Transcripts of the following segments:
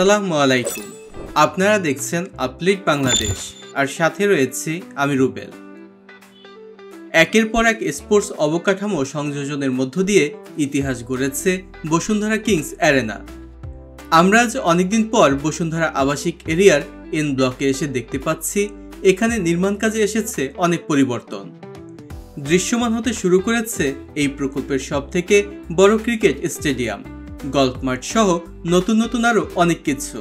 আসসালামু আলাইকুম। আপনারা দেখছেন আপলিট বাংলাদেশ, আর সাথে রয়েছে আমি রুবেল। একের পর এক স্পোর্টস অবকাঠামো সংযোজনের মধ্য দিয়ে ইতিহাস গড়েছে বসুন্ধরা কিংস অ্যারেনা। আমরা আজ অনেকদিন পর বসুন্ধরা আবাসিক এরিয়ার এন ব্লকে এসে দেখতে পাচ্ছি এখানে নির্মাণ কাজে এসেছে অনেক পরিবর্তন। দৃশ্যমান হতে শুরু করেছে এই প্রকল্পের সবথেকে বড় ক্রিকেট স্টেডিয়াম, গল্ফ মাঠ সহ নতুন নতুন আরও অনেক কিছু।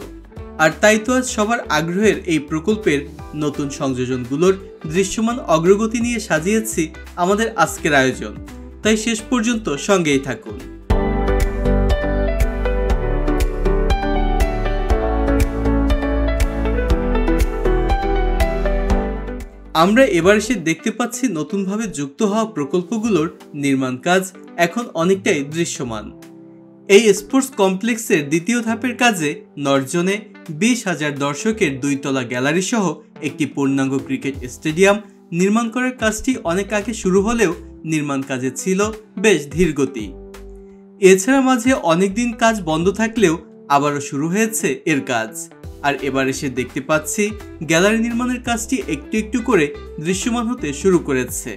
আর তাই তো আজ সবার আগ্রহের এই প্রকল্পের নতুন সংযোজনগুলোর দৃশ্যমান অগ্রগতি নিয়ে সাজিয়েছি আমাদের আজকের আয়োজন। তাই শেষ পর্যন্ত সঙ্গেই থাকুন। আমরা এবার এসে দেখতে পাচ্ছি নতুনভাবে যুক্ত হওয়া প্রকল্পগুলোর নির্মাণ কাজ এখন অনেকটাই দৃশ্যমান। এই স্পোর্টস কমপ্লেক্সের দ্বিতীয় ধাপের কাজে নর্জনে 20,000 দর্শকের 2 তলা গ্যালারি সহ একটি পূর্ণাঙ্গ ক্রিকেট স্টেডিয়াম নির্মাণ করার কাজটি অনেক আগে শুরু হলেও নির্মাণ কাজে ছিল বেশ ধীরগতি। এছাড়া মাঝে অনেকদিন কাজ বন্ধ থাকলেও আবারও শুরু হয়েছে এর কাজ। আর এবার এসে দেখতে পাচ্ছি গ্যালারি নির্মাণের কাজটি একটু একটু করে দৃশ্যমান হতে শুরু করেছে।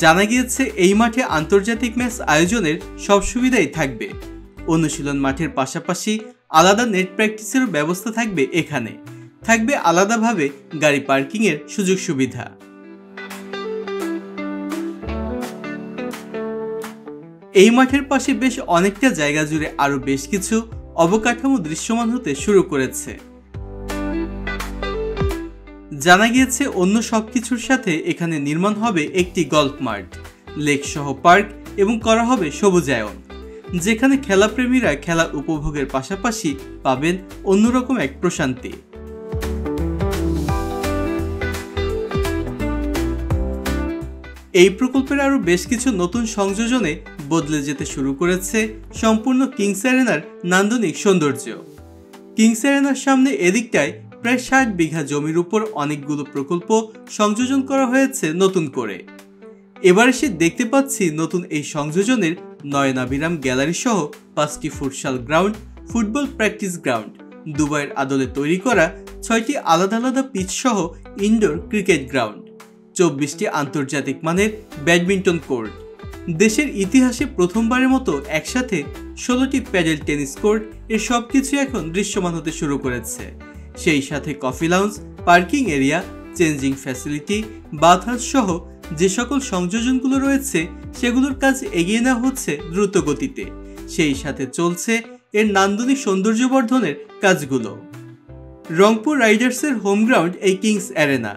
জানা গিয়েছে এই মাঠে আন্তর্জাতিক ম্যাচ আয়োজনের সব সুবিধাই থাকবে। অনুশীলন মাঠের পাশাপাশি আলাদা নেট প্র্যাকটিসেরও ব্যবস্থা থাকবে। এখানে থাকবে আলাদাভাবে গাড়ি পার্কিংয়ের সুযোগ সুবিধা। এই মাঠের পাশে বেশ অনেকটা জায়গা জুড়ে আরো বেশ কিছু অবকাঠামো দৃশ্যমান হতে শুরু করেছে। জানা গিয়েছে অন্য সবকিছুর সাথে এখানে নির্মাণ হবে একটি গল্ফ মাঠ, লেক সহ পার্ক এবং করা হবে সবুজায়ন, যেখানে খেলাপ্রেমীরা খেলা উপভোগের পাশাপাশি পাবেন অন্যরকম এক প্রশান্তি। এই প্রকল্পের আরো বেশ কিছু নতুন সংযোজনে বদলে যেতে শুরু করেছে সম্পূর্ণ কিংস অ্যারেনার নান্দনিক সৌন্দর্য। কিংস অ্যারেনার সামনে এদিকটায় প্রায় 60 বিঘা জমির উপর অনেকগুলো প্রকল্প সংযোজন করা হয়েছে নতুন করে। এবার এসে দেখতে পাচ্ছি নতুন এই সংযোজনের নয়নাভিরাম গ্যালারি সহ 5টি futsal ground, football practice ground, দুবাইয়ের আদলে তৈরি করা 6টি আলাদা আলাদা পিচ সহ ইনডোর ক্রিকেট গ্রাউন্ড, 24টি আন্তর্জাতিক মানের ব্যাডমিন্টন কোর্ট, দেশের ইতিহাসে প্রথমবারের মতো একসাথে 16টি প্যাডেল টেনিস কোর্ট, এর সবকিছু এখন দৃশ্যমান হতে শুরু করেছে। সেই সাথে coffee lounge, parking area, changing facility, bathhouse সহ যে সকল সংযোজনগুলো রয়েছে সেগুলোর কাজ এগিয়ে নেওয়া হচ্ছে দ্রুত গতিতে। সেই সাথে চলছে এর নান্দনিক সৌন্দর্যবর্ধনের কাজগুলো। রংপুর রাইডার্সের হোম গ্রাউন্ড এই কিংস অ্যারেনা।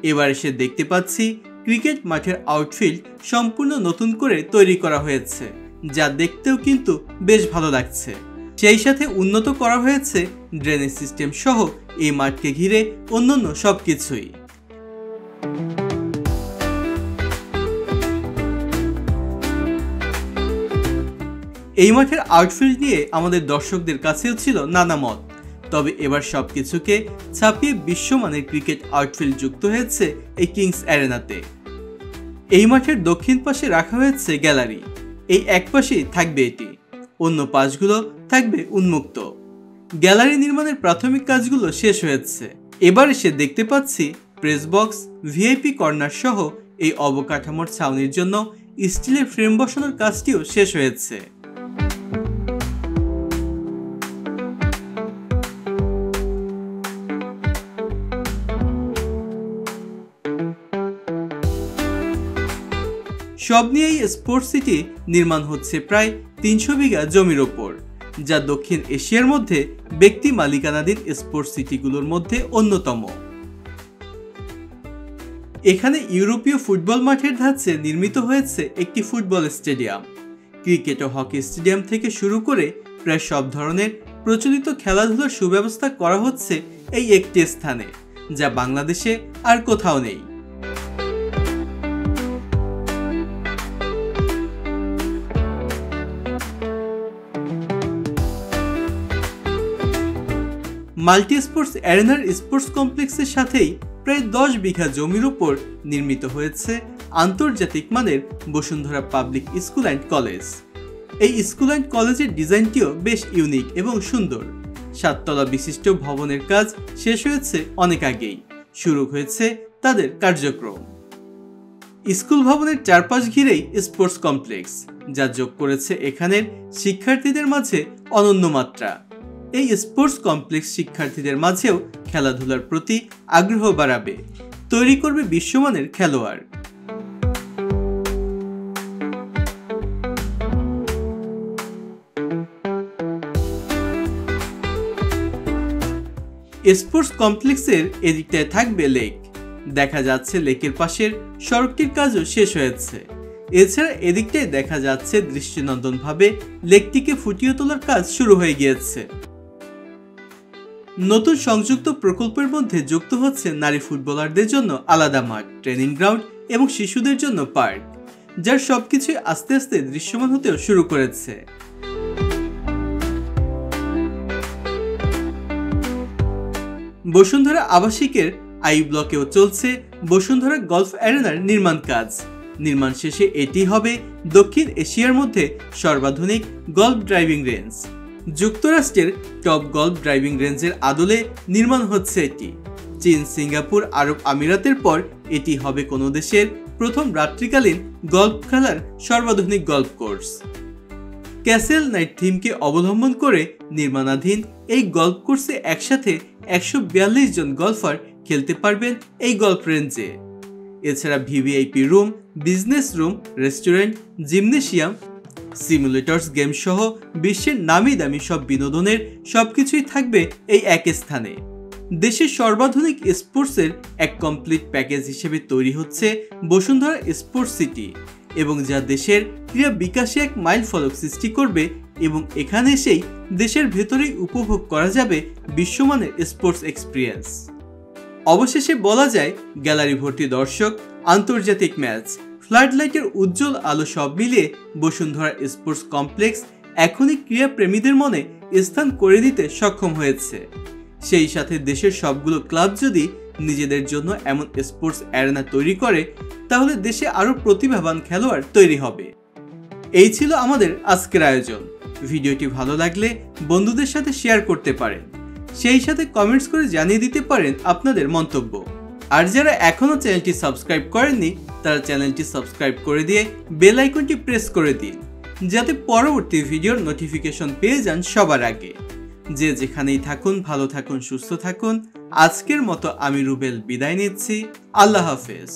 এবার এসে দেখতে পাচ্ছি ক্রিকেট মাঠের আউটফিল্ড সম্পূর্ণ নতুন করে তৈরি করা হয়েছে, যা দেখতেও কিন্তু বেশ ভালো লাগছে। সেই সাথে উন্নত করা হয়েছে ড্রেনেজ সিস্টেম সহ এই মাঠকে ঘিরে অন্যান্য সবকিছুই। এই মাঠের আউটফিল্ড নিয়ে আমাদের দর্শকদের কাছেও ছিল নানা মত, তবে এবার সবকিছুকে ছাপিয়ে বিশ্বমানের ক্রিকেট আউটফিল্ড যুক্ত হয়েছে এই কিংস অ্যারেনাতে। এই মাঠের দক্ষিণ পাশে রাখা হয়েছে গ্যালারি, এই এক পাশেই থাকবে এটি, অন্য পাশগুলো থাকবে উন্মুক্ত। গ্যালারি নির্মাণের প্রাথমিক কাজগুলো শেষ হয়েছে। এবার এসে দেখতে পাচ্ছি প্রেস বক্স, ভিআইপি কর্নার সহ এই অবকাঠামোর ছাউনির জন্য স্টিলের ফ্রেম বসানোর কাজটিও শেষ হয়েছে। সব নিয়েই স্পোর্টস সিটি নির্মাণ হচ্ছে প্রায় 300 বিঘা জমির ওপর, যা দক্ষিণ এশিয়ার মধ্যে ব্যক্তি মালিকানাধীন স্পোর্টস সিটিগুলোর মধ্যে অন্যতম। এখানে ইউরোপীয় ফুটবল মাঠের ধাঁচে নির্মিত হয়েছে একটি ফুটবল স্টেডিয়াম, ক্রিকেট ও হকি স্টেডিয়াম থেকে শুরু করে প্রায় সব ধরনের প্রচলিত খেলাধুলার সুব্যবস্থা করা হচ্ছে এই একটি স্থানে, যা বাংলাদেশে আর কোথাও নেই। মাল্টি স্পোর্টস অ্যারেনার স্পোর্টস কমপ্লেক্সের সাথেই প্রায় 10 বিঘা জমির উপর নির্মিত হয়েছে আন্তর্জাতিক মানের Bashundhara public school and college. এই স্কুল অ্যান্ড কলেজের ডিজাইনটিও বেশ ইউনিক এবং সুন্দর। 7 তলা বিশিষ্ট ভবনের কাজ শেষ হয়েছে অনেক আগেই, শুরু হয়েছে তাদের কার্যক্রম। স্কুল ভবনের চারপাশ ঘিরেই স্পোর্টস কমপ্লেক্স, যা যোগ করেছে এখানের শিক্ষার্থীদের মাঝে অনন্য মাত্রা। এই স্পোর্টস কমপ্লেক্স শিক্ষার্থীদের মাঝেও খেলাধুলার প্রতি আগ্রহ বাড়াবে, তৈরি করবে বিশ্বমানের খেলোয়াড়। স্পোর্টস কমপ্লেক্সের এদিকটায় থাকবে লেক। দেখা যাচ্ছে লেকের পাশের সড়কটির কাজও শেষ হয়েছে। এছাড়া এদিকটায় দেখা যাচ্ছে দৃষ্টিনন্দনভাবে লেকটিকে ফুটিয়ে তোলার কাজ শুরু হয়ে গিয়েছে। নতুন সংযুক্ত প্রকল্পের মধ্যে যুক্ত হচ্ছে নারী ফুটবলারদের জন্য আলাদা মাঠ, ট্রেনিং গ্রাউন্ড এবং শিশুদের জন্য পার্ক, যার সবকিছু আস্তে আস্তে দৃশ্যমান হতেও শুরু করেছে। বসুন্ধরা আবাসিকের আই ব্লকেও চলছে বসুন্ধরা গলফ অ্যারেনার নির্মাণ কাজ। নির্মাণ শেষে এটি হবে দক্ষিণ এশিয়ার মধ্যে সর্বাধুনিক গলফ ড্রাইভিং রেঞ্জ। যুক্তরাষ্ট্রের টপ গলফ ড্রাইভিং রেঞ্জের আদলে নির্মাণ হচ্ছে এটি। চীন, সিঙ্গাপুর, আরব আমিরাতের পর এটি হবে কোনো দেশের প্রথম রাত্রিকালীন গলফ খেলার সর্বাধুনিক গলফ কোর্স। ক্যাসেল নাইট থিমকে অবলম্বন করে নির্মাণাধীন এই গলফ কোর্সে একসাথে 142 জন গলফার খেলতে পারবেন এই গলফ রেঞ্জে। এছাড়া VVIP room, business room, restaurant, gymnasium, simulators game সহ বিশ্বের নামি দামি সব বিনোদনের সবকিছুই থাকবে এই এক স্থানে। দেশের সর্বাধুনিক স্পোর্টসের এক কমপ্লিট প্যাকেজ হিসেবে তৈরি হচ্ছে বসুন্ধরা স্পোর্টস সিটি, এবং যা দেশের ক্রীড়া বিকাশে এক মাইল ফলক সৃষ্টি করবে। এবং এখানে এসেই দেশের ভেতরেই উপভোগ করা যাবে বিশ্বমানের স্পোর্টস এক্সপিরিয়েন্স। অবশেষে বলা যায়, গ্যালারি ভর্তি দর্শক, আন্তর্জাতিক ম্যাচ, ফ্লাডলাইটের উজ্জ্বল আলো সব মিলিয়ে বসুন্ধরা স্পোর্টস কমপ্লেক্স এখনই ক্রীড়া প্রেমীদের মনে স্থান করে দিতে সক্ষম হয়েছে। সেই সাথে দেশের সবগুলো ক্লাব যদি নিজেদের জন্য এমন স্পোর্টস অ্যারেনা তৈরি করে, তাহলে দেশে আরও প্রতিভাবান খেলোয়াড় তৈরি হবে। এই ছিল আমাদের আজকের আয়োজন। ভিডিওটি ভালো লাগলে বন্ধুদের সাথে শেয়ার করতে পারেন, সেই সাথে কমেন্টস করে জানিয়ে দিতে পারেন আপনাদের মন্তব্য। আর যারা এখনও চ্যানেলটি সাবস্ক্রাইব করেননি, তারা চ্যানেলটি সাবস্ক্রাইব করে দিয়ে বেল আইকনটি প্রেস করে দিন, যাতে পরবর্তী ভিডিওর নোটিফিকেশন পেয়ে যান সবার আগে। যে যেখানেই থাকুন, ভালো থাকুন, সুস্থ থাকুন। আজকের মতো আমি রুবেল বিদায় নিচ্ছি। আল্লাহ হাফেজ।